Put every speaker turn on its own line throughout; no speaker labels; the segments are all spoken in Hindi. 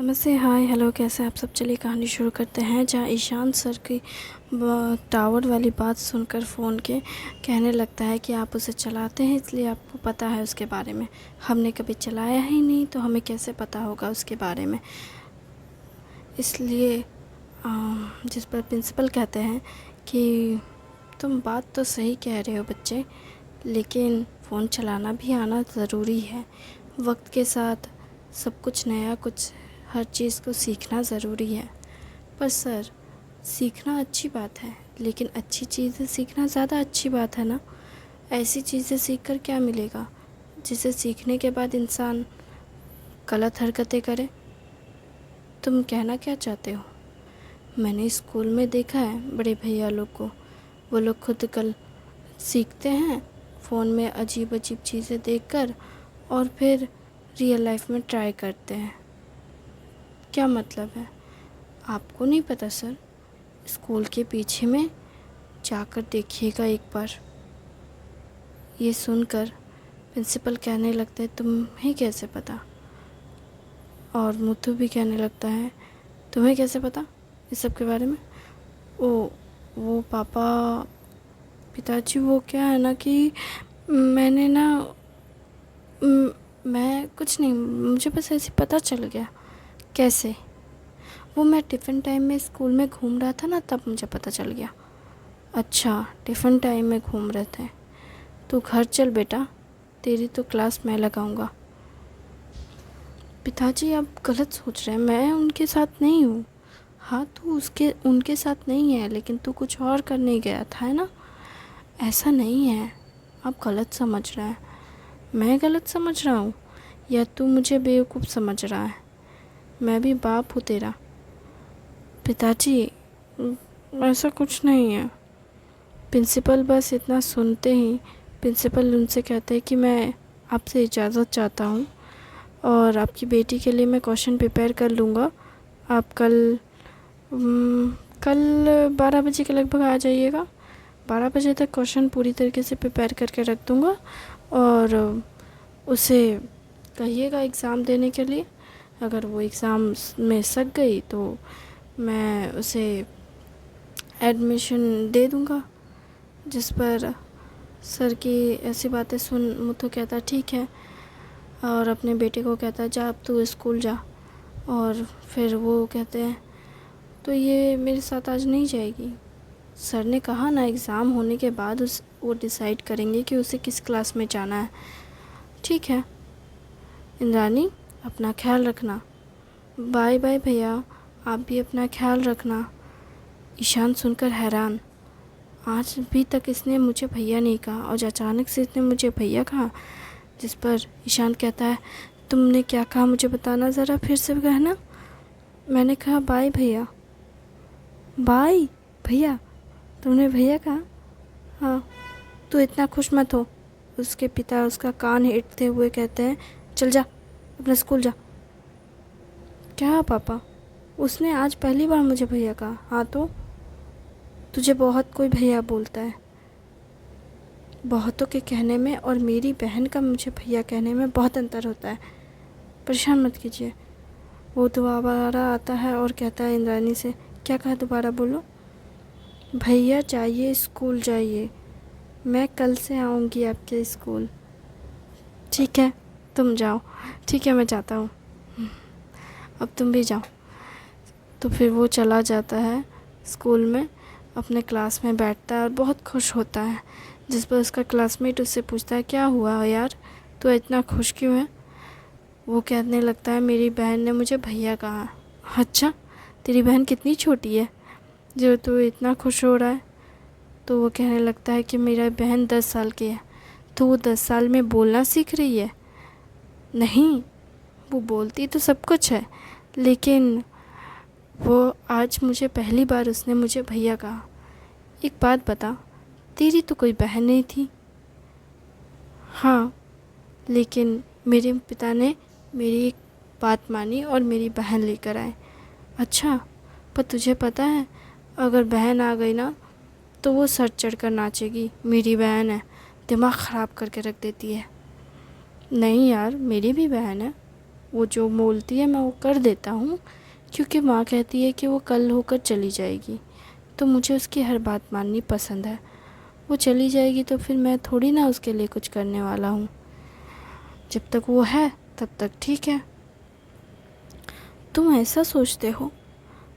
नमस्ते, हाय, हेलो, कैसे आप सब। चलिए कहानी शुरू करते हैं। जहाँ ईशान सर की टावर वाली बात सुनकर फ़ोन के कहने लगता है कि आप उसे चलाते हैं इसलिए आपको पता है उसके बारे में। हमने कभी चलाया ही नहीं तो हमें कैसे पता होगा उसके बारे में। इसलिए जिस पर प्रिंसिपल कहते हैं कि तुम बात तो सही कह रहे हो बच्चे, लेकिन फ़ोन चलाना भी आना ज़रूरी है। वक्त के साथ सब कुछ नया, कुछ हर चीज़ को सीखना ज़रूरी है। पर सर, सीखना अच्छी बात है, लेकिन अच्छी चीज़ें सीखना ज़्यादा अच्छी बात है ना। ऐसी चीज़ें सीख कर क्या मिलेगा जिसे सीखने के बाद इंसान गलत हरकतें करे। तुम कहना क्या चाहते हो? मैंने स्कूल में देखा है बड़े भैया लोग को, वो लोग खुद कल सीखते हैं फ़ोन में अजीब अजीब चीज़ें देखकर और फिर रियल लाइफ में ट्राई करते हैं। क्या मतलब है? आपको नहीं पता सर? स्कूल के पीछे में जाकर देखिएगा एक बार। ये सुनकर प्रिंसिपल कहने लगते हैं, तुम्हें कैसे पता? और मुथु भी कहने लगता है, तुम्हें कैसे पता इस सब के बारे में? वो पापा, पिताजी, वो क्या है ना कि मैंने ना मैं कुछ नहीं, मुझे बस ऐसे पता चल गया। कैसे? वो मैं टिफ़िन टाइम में स्कूल में घूम रहा था ना, तब मुझे पता चल गया। अच्छा, टिफ़िन टाइम में घूम रहे थे। तू घर चल बेटा, तेरी तो क्लास मैं लगाऊंगा। पिताजी आप गलत सोच रहे हैं, मैं उनके साथ नहीं हूँ। हाँ, तू उनके साथ नहीं है, लेकिन तू कुछ और करने गया था, है ना? ऐसा नहीं है, आप गलत समझ रहे हैं। मैं गलत समझ रहा हूँ या तू मुझे बेवकूफ़ समझ रहा है? मैं भी बाप हूँ तेरा। पिताजी ऐसा कुछ नहीं है। प्रिंसिपल बस इतना सुनते ही प्रिंसिपल उनसे कहते हैं कि मैं आपसे इजाज़त चाहता हूँ और आपकी बेटी के लिए मैं क्वेश्चन प्रिपेयर कर लूँगा। आप कल 12 बजे के लगभग आ जाइएगा। 12 बजे तक क्वेश्चन पूरी तरीके से प्रिपेयर करके रख दूँगा और उसे कहिएगा एग्ज़ाम देने के लिए। अगर वो एग्ज़ाम में सक गई तो मैं उसे एडमिशन दे दूँगा। जिस पर सर की ऐसी बातें सुन मुथु कहता ठीक है, और अपने बेटे को कहता जा अब तू स्कूल जा। और फिर वो कहते हैं तो ये मेरे साथ आज नहीं जाएगी। सर ने कहा ना एग्ज़ाम होने के बाद वो डिसाइड करेंगे कि उसे किस क्लास में जाना है। ठीक है इंद्रानी, अपना ख्याल रखना। बाय बाय भैया, आप भी अपना ख्याल रखना। ईशान सुनकर हैरान, आज भी तक इसने मुझे भैया नहीं कहा और अचानक से इसने मुझे भैया कहा। जिस पर ईशान कहता है, तुमने क्या कहा मुझे बताना ज़रा, फिर से कहना। मैंने कहा बाय भैया। बाय भैया? तुमने भैया कहा? हाँ। तू इतना खुश मत हो। उसके पिता उसका कान हिटते हुए कहते हैं, चल जा अपने स्कूल जा। क्या पापा? उसने आज पहली बार मुझे भैया कहा। हाँ तो? तुझे बहुत कोई भैया बोलता है। बहुतों के कहने में और मेरी बहन का मुझे भैया कहने में बहुत अंतर होता है। परेशान मत कीजिए। वो दोबारा आता है और कहता है इंद्रानी से, क्या कहा दोबारा बोलो। भैया जाइए स्कूल जाइए, मैं कल से आऊँगी आपके स्कूल। ठीक है तुम जाओ। ठीक है मैं जाता हूँ, अब तुम भी जाओ। तो फिर वो चला जाता है स्कूल में, अपने क्लास में बैठता है और बहुत खुश होता है। जिस पर उसका क्लासमेट उससे पूछता है, क्या हुआ यार, तू इतना खुश क्यों है? वो कहने लगता है, मेरी बहन ने मुझे भैया कहा। अच्छा, तेरी बहन कितनी छोटी है जो तू इतना खुश हो रहा है? तो वो कहने लगता है कि मेरा बहन 10 साल की है। तो वो 10 साल में बोलना सीख रही है? नहीं, वो बोलती तो सब कुछ है, लेकिन वो आज मुझे पहली बार उसने मुझे भैया कहा। एक बात बता, तेरी तो कोई बहन नहीं थी? हाँ, लेकिन मेरे पिता ने मेरी एक बात मानी और मेरी बहन लेकर आए। अच्छा, पर तुझे पता है अगर बहन आ गई ना तो वो सर चढ़ कर नाचेगी, मेरी बहन है, दिमाग ख़राब करके रख देती है। नहीं यार, मेरी भी बहन है। वो जो बोलती है मैं वो कर देता हूँ, क्योंकि माँ कहती है कि वो कल होकर चली जाएगी, तो मुझे उसकी हर बात माननी पसंद है। वो चली जाएगी तो फिर मैं थोड़ी ना उसके लिए कुछ करने वाला हूँ। जब तक वो है तब तक ठीक है। तुम ऐसा सोचते हो?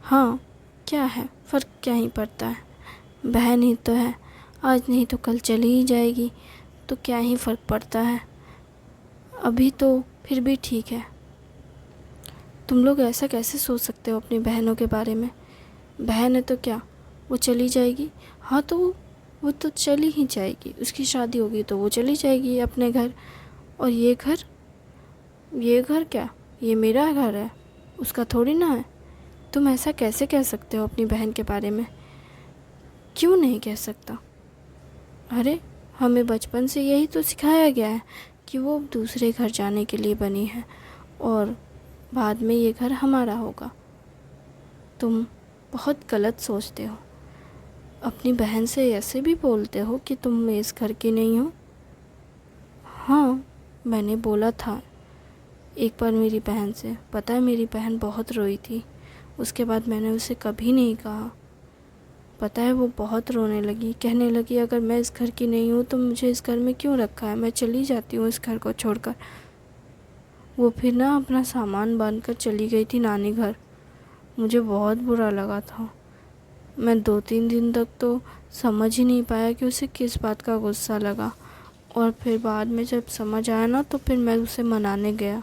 हाँ, क्या है, फ़र्क क्या ही पड़ता है, बहन ही तो है, आज नहीं तो कल चली ही जाएगी, तो क्या ही फ़र्क पड़ता है, अभी तो फिर भी ठीक है। तुम लोग ऐसा कैसे सोच सकते हो अपनी बहनों के बारे में? बहन है तो क्या, वो चली जाएगी? हाँ तो वो तो चली ही जाएगी, उसकी शादी होगी तो वो चली जाएगी अपने घर। और ये घर क्या, ये मेरा घर है, उसका थोड़ी ना है। तुम ऐसा कैसे कह सकते हो अपनी बहन के बारे में? क्यों नहीं कह सकता? अरे, हमें बचपन से यही तो सिखाया गया है कि वो दूसरे घर जाने के लिए बनी है और बाद में ये घर हमारा होगा। तुम बहुत गलत सोचते हो। अपनी बहन से ऐसे भी बोलते हो कि तुम इस घर की नहीं हो। हाँ, मैंने बोला था एक बार मेरी बहन से। पता है, मेरी बहन बहुत रोई थी। उसके बाद मैंने उसे कभी नहीं कहा। पता है, वो बहुत रोने लगी, कहने लगी अगर मैं इस घर की नहीं हूँ तो मुझे इस घर में क्यों रखा है, मैं चली जाती हूँ इस घर को छोड़कर। वो फिर ना अपना सामान बांध कर चली गई थी नानी घर। मुझे बहुत बुरा लगा था। मैं 2-3 दिन तक तो समझ ही नहीं पाया कि उसे किस बात का गुस्सा लगा, और फिर बाद में जब समझ आया ना तो फिर मैं उसे मनाने गया,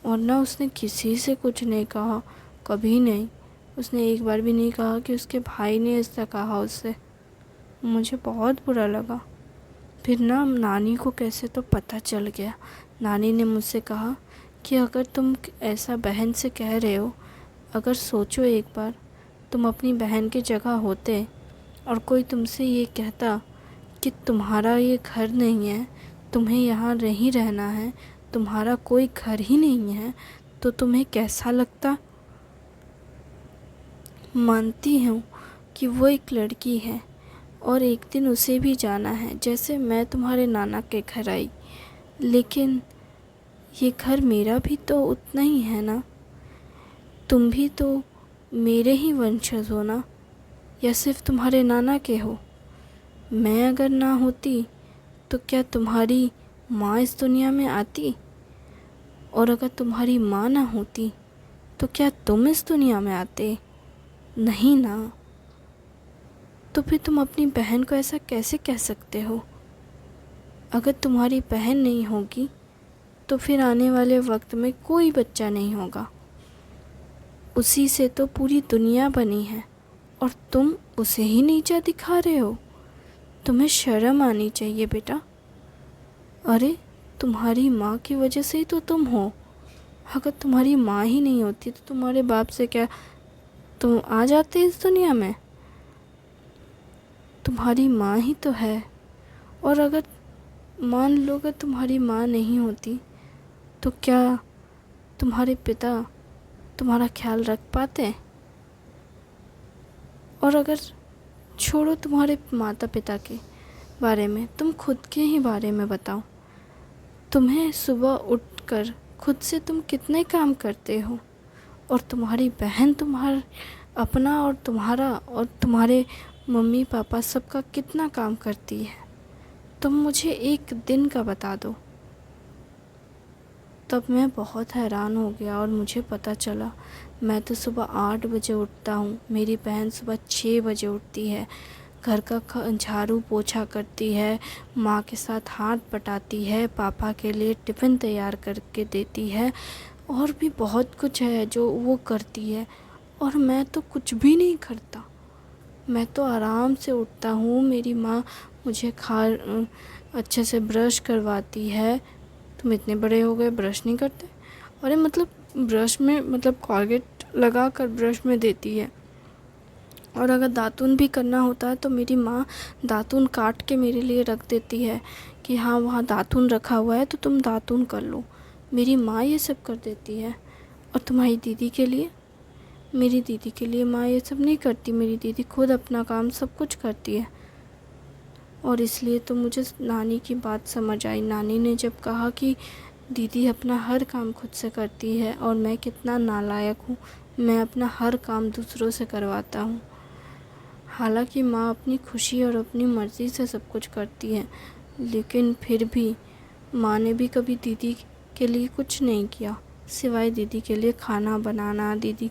और ना उसने किसी से कुछ नहीं कहा, कभी नहीं। उसने एक बार भी नहीं कहा कि उसके भाई ने ऐसा कहा उससे। मुझे बहुत बुरा लगा। फिर ना नानी को कैसे तो पता चल गया। नानी ने मुझसे कहा कि अगर तुम ऐसा बहन से कह रहे हो, अगर सोचो एक बार, तुम अपनी बहन की जगह होते और कोई तुमसे ये कहता कि तुम्हारा ये घर नहीं है, तुम्हें यहाँ नहीं रहना है, तुम्हारा कोई घर ही नहीं है, तो तुम्हें कैसा लगता? मानती हूँ कि वो एक लड़की है और एक दिन उसे भी जाना है, जैसे मैं तुम्हारे नाना के घर आई, लेकिन ये घर मेरा भी तो उतना ही है ना। तुम भी तो मेरे ही वंशज हो ना, या सिर्फ तुम्हारे नाना के हो? मैं अगर ना होती तो क्या तुम्हारी माँ इस दुनिया में आती? और अगर तुम्हारी माँ ना होती तो क्या तुम इस दुनिया में आते? नहीं ना। तो फिर तुम अपनी बहन को ऐसा कैसे कह सकते हो? अगर तुम्हारी बहन नहीं होगी तो फिर आने वाले वक्त में कोई बच्चा नहीं होगा। उसी से तो पूरी दुनिया बनी है और तुम उसे ही नीचा दिखा रहे हो। तुम्हें शर्म आनी चाहिए बेटा। अरे, तुम्हारी माँ की वजह से ही तो तुम हो। अगर तुम्हारी माँ ही नहीं होती तो तुम्हारे बाप से क्या तुम आ जाते इस दुनिया में? तुम्हारी माँ ही तो है। और अगर मान लो अगर तुम्हारी माँ नहीं होती तो क्या तुम्हारे पिता तुम्हारा ख्याल रख पाते? और अगर छोड़ो तुम्हारे माता पिता के बारे में, तुम खुद के ही बारे में बताओ। तुम्हें सुबह उठकर खुद से तुम कितने काम करते हो, और तुम्हारी बहन तुम्हारा अपना और तुम्हारा और तुम्हारे मम्मी पापा सबका कितना काम करती है। तुम मुझे एक दिन का बता दो। तब मैं बहुत हैरान हो गया और मुझे पता चला मैं तो सुबह 8 बजे उठता हूँ, मेरी बहन सुबह 6 बजे उठती है, घर का झाड़ू पोछा करती है, माँ के साथ हाथ बटाती है, पापा के लिए टिफ़िन तैयार करके देती है, और भी बहुत कुछ है जो वो करती है। और मैं तो कुछ भी नहीं करता। मैं तो आराम से उठता हूँ, मेरी माँ मुझे अच्छे से ब्रश करवाती है। तुम इतने बड़े हो गए ब्रश नहीं करते? अरे मतलब ब्रश में मतलब कॉलगेट लगा कर ब्रश में देती है। और अगर दातुन भी करना होता है तो मेरी माँ दातुन काट के मेरे लिए रख देती है कि हाँ वहाँ दातुन रखा हुआ है तो तुम दातुन कर लो। मेरी माँ ये सब कर देती है। और तुम्हारी दीदी के लिए? मेरी दीदी के लिए माँ ये सब नहीं करती। मेरी दीदी खुद अपना काम सब कुछ करती है। और इसलिए तो मुझे नानी की बात समझ आई। नानी ने जब कहा कि दीदी अपना हर काम खुद से करती है और मैं कितना नालायक हूँ, मैं अपना हर काम दूसरों से करवाता हूँ। हालांकि माँ अपनी खुशी और अपनी मर्ज़ी से सब कुछ करती है, लेकिन फिर भी माँ ने भी कभी दीदी के लिए कुछ नहीं किया, सिवाय दीदी के लिए खाना बनाना। दीदी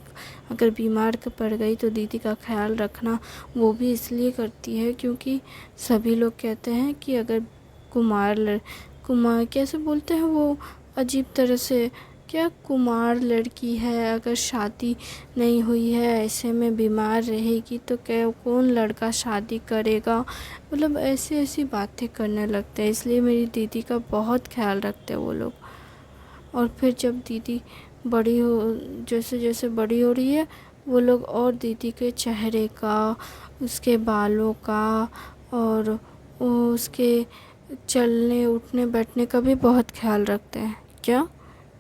अगर बीमार पड़ गई तो दीदी का ख्याल रखना, वो भी इसलिए करती है क्योंकि सभी लोग कहते हैं कि अगर कुमार कैसे बोलते हैं वो अजीब तरह से, क्या कुमार लड़की है, अगर शादी नहीं हुई है ऐसे में बीमार रहेगी तो क्या कौन लड़का शादी करेगा, मतलब ऐसी ऐसी बातें करने लगते हैं। इसलिए मेरी दीदी का बहुत ख्याल रखते हैं वो लोग। और फिर जब दीदी बड़ी हो, जैसे जैसे बड़ी हो रही है, वो लोग और दीदी के चेहरे का, उसके बालों का और उसके चलने उठने बैठने का भी बहुत ख्याल रखते हैं। क्या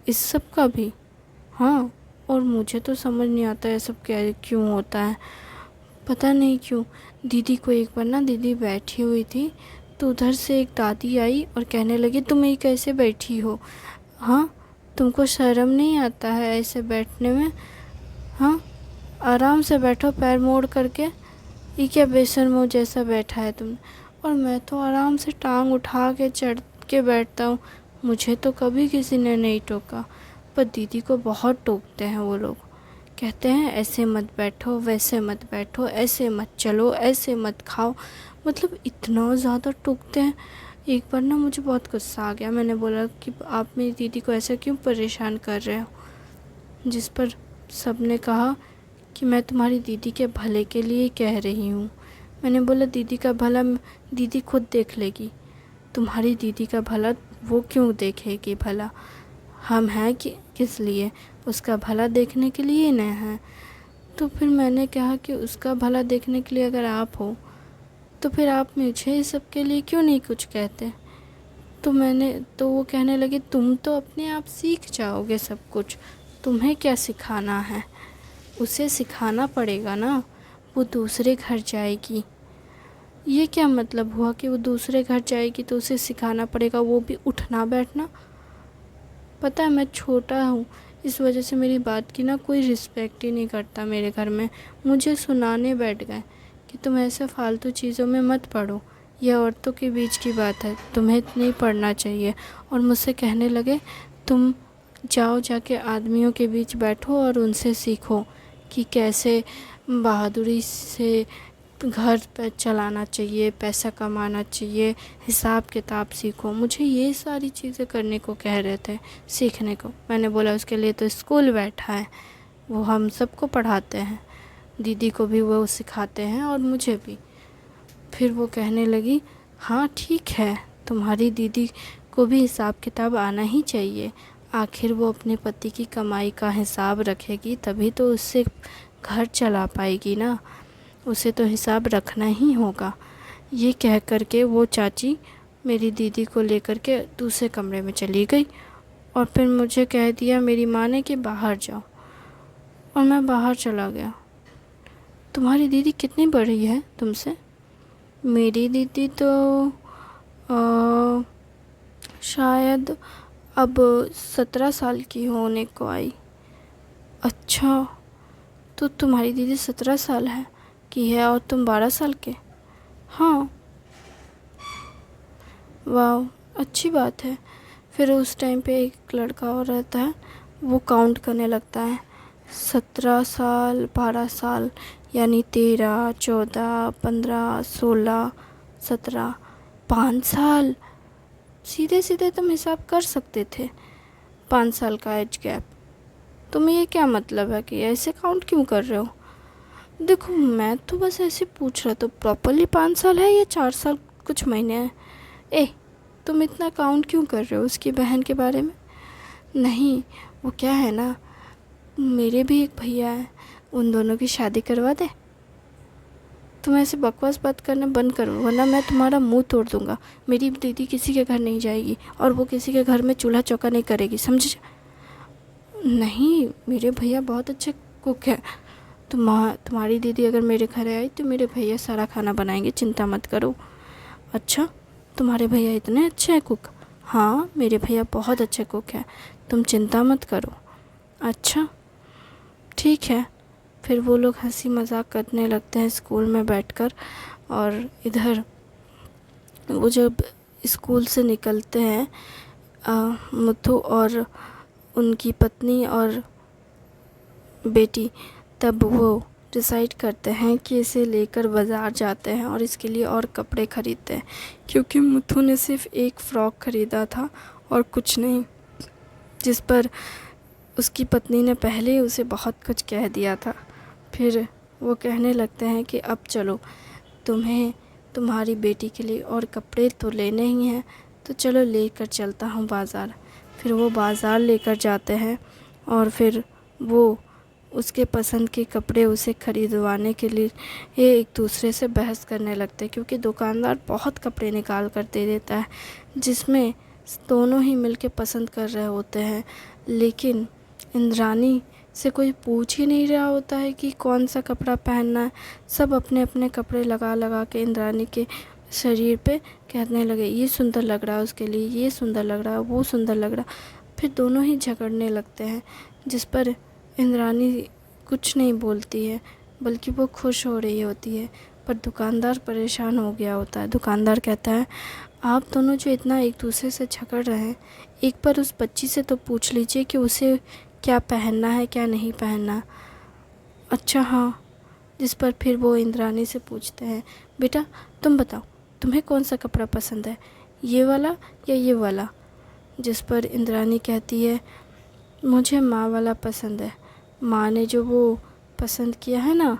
इस सब का भी? हाँ। और मुझे तो समझ नहीं आता है सब क्या क्यों होता है, पता नहीं क्यों। दीदी को एक बार ना, दीदी बैठी हुई थी तो उधर से एक दादी आई और कहने लगी तुम ये कैसे बैठी हो, हाँ तुमको शर्म नहीं आता है ऐसे बैठने में, हाँ आराम से बैठो पैर मोड़ करके, ये क्या बेशर्मो जैसा बैठा है तुम। और मैं तो आराम से टांग उठा के चढ़ के बैठता हूँ, मुझे तो कभी किसी ने नहीं टोका, पर दीदी को बहुत टोकते हैं वो लोग। कहते हैं ऐसे मत बैठो, वैसे मत बैठो, ऐसे मत चलो, ऐसे मत खाओ, मतलब इतना ज़्यादा टोकते हैं। एक बार ना मुझे बहुत गुस्सा आ गया, मैंने बोला कि आप मेरी दीदी को ऐसा क्यों परेशान कर रहे हो, जिस पर सब ने कहा कि मैं तुम्हारी दीदी के भले के लिए कह रही हूँ। मैंने बोला दीदी का भला दीदी खुद देख लेगी, तुम्हारी दीदी का भला वो क्यों देखेगी भला, हम हैं कि किस लिए, उसका भला देखने के लिए न हैं। तो फिर मैंने कहा कि उसका भला देखने के लिए अगर आप हो तो फिर आप मुझे इस सब के लिए क्यों नहीं कुछ कहते। तो वो कहने लगे तुम तो अपने आप सीख जाओगे सब कुछ, तुम्हें क्या सिखाना है, उसे सिखाना पड़ेगा ना, वो दूसरे घर जाएगी। ये क्या मतलब हुआ कि वो दूसरे घर जाएगी तो उसे सिखाना पड़ेगा, वो भी उठना बैठना। पता है मैं छोटा हूँ, इस वजह से मेरी बात की ना कोई रिस्पेक्ट ही नहीं करता मेरे घर में। मुझे सुनाने बैठ गए कि तुम ऐसे फालतू चीज़ों में मत पढ़ो, यह औरतों के बीच की बात है, तुम्हें नहीं पढ़ना चाहिए। और मुझसे कहने लगे तुम जाओ जाके आदमियों के बीच बैठो और उनसे सीखो कि कैसे बहादुरी से घर पे चलाना चाहिए, पैसा कमाना चाहिए, हिसाब किताब सीखो। मुझे ये सारी चीज़ें करने को कह रहे थे, सीखने को। मैंने बोला उसके लिए तो स्कूल बैठा है, वो हम सबको पढ़ाते हैं, दीदी को भी वो सिखाते हैं और मुझे भी। फिर वो कहने लगी हाँ ठीक है, तुम्हारी दीदी को भी हिसाब किताब आना ही चाहिए, आखिर वो अपने पति की कमाई का हिसाब रखेगी तभी तो उससे घर चला पाएगी ना, उसे तो हिसाब रखना ही होगा। ये कह कर के वो चाची मेरी दीदी को लेकर के दूसरे कमरे में चली गई और फिर मुझे कह दिया मेरी माँ ने कि बाहर जाओ, और मैं बाहर चला गया। तुम्हारी दीदी कितनी बड़ी है तुमसे? मेरी दीदी तो शायद अब 17 साल की होने को आई। अच्छा, तो तुम्हारी दीदी 17 साल है की है और तुम 12 साल के? हाँ। वाह, अच्छी बात है। फिर उस टाइम पे एक लड़का और रहता है, वो काउंट करने लगता है 17 साल, 12 साल, यानी 13, 14, 15, 16, 17, 5 साल। सीधे सीधे तुम हिसाब कर सकते थे, 5 साल का एज गैप। तुम्हें ये क्या मतलब है कि ऐसे काउंट क्यों कर रहे हो? देखो मैं तो बस ऐसे पूछ रहा, तो प्रॉपरली 5 साल है या 4 साल कुछ महीने हैं? ए, तुम इतना काउंट क्यों कर रहे हो उसकी बहन के बारे में? नहीं, वो क्या है ना, मेरे भी एक भैया हैं, उन दोनों की शादी करवा दे। तुम ऐसे बकवास बात करना बंद करो वरना मैं तुम्हारा मुंह तोड़ दूंगा। मेरी दीदी किसी के घर नहीं जाएगी और वो किसी के घर में चूल्हा चौका नहीं करेगी, समझे? नहीं, मेरे भैया बहुत अच्छे कुक है। तुम्हारी दीदी अगर मेरे घर आई तो मेरे भैया सारा खाना बनाएंगे, चिंता मत करो। अच्छा, तुम्हारे भैया इतने अच्छे हैं कुक? हाँ, मेरे भैया बहुत अच्छे कुक हैं, तुम चिंता मत करो। अच्छा, ठीक है। फिर वो लोग हंसी मजाक करने लगते हैं स्कूल में बैठकर। और इधर वो जब स्कूल से निकलते हैं, मुथु और उनकी पत्नी और बेटी, तब वो डिसाइड करते हैं कि इसे लेकर बाज़ार जाते हैं और इसके लिए और कपड़े ख़रीदते हैं, क्योंकि मुथु ने सिर्फ़ एक फ़्रॉक ख़रीदा था और कुछ नहीं, जिस पर उसकी पत्नी ने पहले ही उसे बहुत कुछ कह दिया था। फिर वो कहने लगते हैं कि अब चलो, तुम्हें तुम्हारी बेटी के लिए और कपड़े तो लेने ही हैं, तो चलो लेकर चलता हूँ बाज़ार। फिर वो बाज़ार लेकर जाते हैं और फिर वो उसके पसंद के कपड़े उसे ख़रीदवाने के लिए एक दूसरे से बहस करने लगते हैं, क्योंकि दुकानदार बहुत कपड़े निकाल कर दे देता है जिसमें दोनों ही मिलके पसंद कर रहे होते हैं, लेकिन इंद्राणी से कोई पूछ ही नहीं रहा होता है कि कौन सा कपड़ा पहनना है। सब अपने अपने कपड़े लगा लगा के इंद्राणी के शरीर पे कहने लगे, ये सुंदर लग रहा है उसके लिए, ये सुंदर लग रहा है, वो सुंदर लग रहा। फिर दोनों ही झगड़ने लगते हैं, जिस पर इंद्राणी कुछ नहीं बोलती है, बल्कि वो खुश हो रही होती है। पर दुकानदार परेशान हो गया होता है। दुकानदार कहता है, आप दोनों जो इतना एक दूसरे से झगड़ रहे हैं, एक बार उस बच्ची से तो पूछ लीजिए कि उसे क्या पहनना है, क्या नहीं पहनना। अच्छा हाँ। जिस पर फिर वो इंद्राणी से पूछते हैं, बेटा तुम बताओ, तुम्हें कौन सा कपड़ा पसंद है, ये वाला या ये वाला? जिस पर इंद्राणी कहती है, मुझे माँ वाला पसंद है। माँ ने जो वो पसंद किया है ना,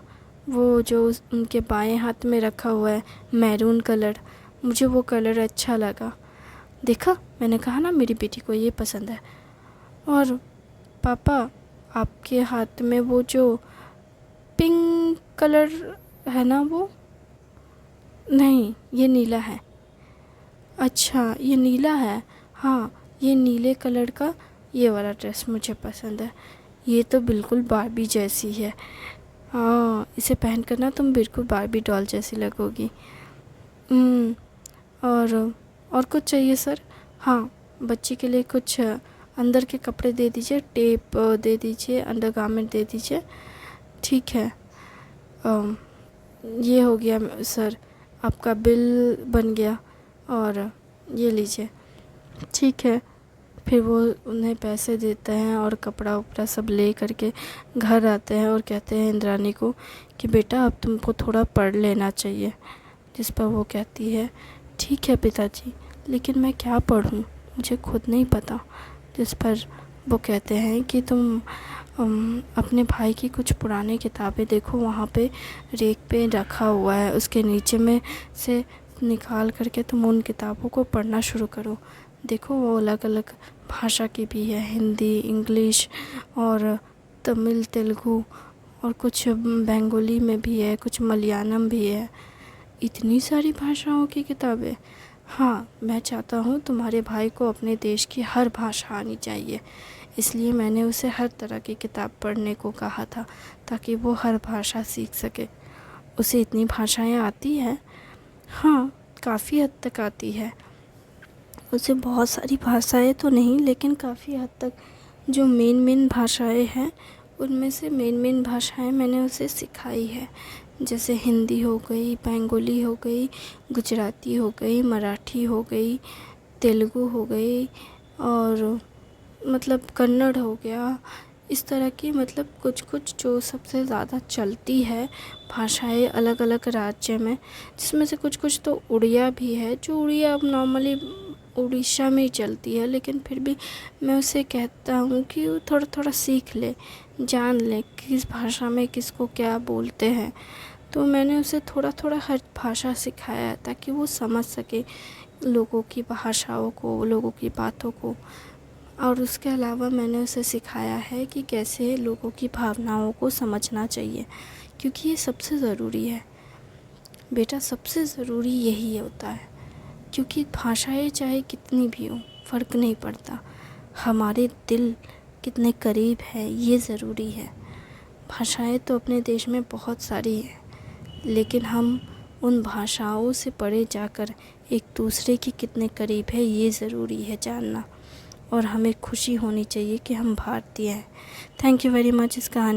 वो जो उनके बाएं हाथ में रखा हुआ है, मैरून कलर, मुझे वो कलर अच्छा लगा। देखा, मैंने कहा ना मेरी बेटी को ये पसंद है। और पापा, आपके हाथ में वो जो पिंक कलर है ना, वो नहीं, ये नीला है। अच्छा, ये नीला है। हाँ, ये नीले कलर का ये वाला ड्रेस मुझे पसंद है। ये तो बिल्कुल बार्बी जैसी है। हाँ, इसे पहन कर ना तुम बिल्कुल बार्बी डॉल जैसी लगोगी। और कुछ चाहिए सर? हाँ, बच्ची के लिए कुछ अंदर के कपड़े दे दीजिए, टेप दे दीजिए, अंडरगारमेंट दे दीजिए। ठीक है। ये हो गया सर, आपका बिल बन गया, और ये लीजिए। ठीक है। फिर वो उन्हें पैसे देते हैं और कपड़ा उपड़ा सब ले करके घर आते हैं और कहते हैं इंद्राणी को कि बेटा अब तुमको थोड़ा पढ़ लेना चाहिए। जिस पर वो कहती है, ठीक है पिताजी, लेकिन मैं क्या पढ़ूं, मुझे खुद नहीं पता। जिस पर वो कहते हैं कि तुम अपने भाई की कुछ पुरानी किताबें देखो, वहाँ पे रेक पे रखा हुआ है, उसके नीचे में से निकाल करके तुम उन किताबों को पढ़ना शुरू करो। देखो वो अलग अलग भाषा की भी है, हिंदी, इंग्लिश और तमिल, तेलुगु, और कुछ बंगाली में भी है, कुछ मलयालम भी है। इतनी सारी भाषाओं की किताबें। हाँ, मैं चाहता हूँ तुम्हारे भाई को अपने देश की हर भाषा आनी चाहिए, इसलिए मैंने उसे हर तरह की किताब पढ़ने को कहा था, ताकि वो हर भाषा सीख सके। उसे इतनी भाषाएं आती हैं? हाँ, काफ़ी हद तक आती है उसे। बहुत सारी भाषाएं तो नहीं, लेकिन काफ़ी हद तक जो मेन भाषाएं हैं, उनमें से मेन भाषाएं मैंने उसे सिखाई है। जैसे हिंदी हो गई, बंगाली हो गई, गुजराती हो गई, मराठी हो गई, तेलुगु हो गई, और मतलब कन्नड़ हो गया। इस तरह की मतलब कुछ जो सबसे ज़्यादा चलती है भाषाएं अलग अलग राज्य में, जिसमें से कुछ तो उड़िया भी है, जो उड़िया अब नॉर्मली उड़ीसा में ही चलती है, लेकिन फिर भी मैं उसे कहता हूँ कि वो थोड़ा थोड़ा सीख ले, जान ले किस भाषा में किसको क्या बोलते हैं। तो मैंने उसे थोड़ा थोड़ा हर भाषा सिखाया है, ताकि वो समझ सके लोगों की भाषाओं को, लोगों की बातों को। और उसके अलावा मैंने उसे सिखाया है कि कैसे लोगों की भावनाओं को समझना चाहिए, क्योंकि ये सबसे ज़रूरी है बेटा, सबसे ज़रूरी यही होता है। क्योंकि भाषाएं चाहे कितनी भी हो, फ़र्क नहीं पड़ता, हमारे दिल कितने करीब है ये ज़रूरी है। भाषाएं तो अपने देश में बहुत सारी हैं, लेकिन हम उन भाषाओं से परे जाकर एक दूसरे के कितने करीब है, ये ज़रूरी है जानना। और हमें खुशी होनी चाहिए कि हम भारतीय हैं। थैंक यू वेरी मच इस कहानी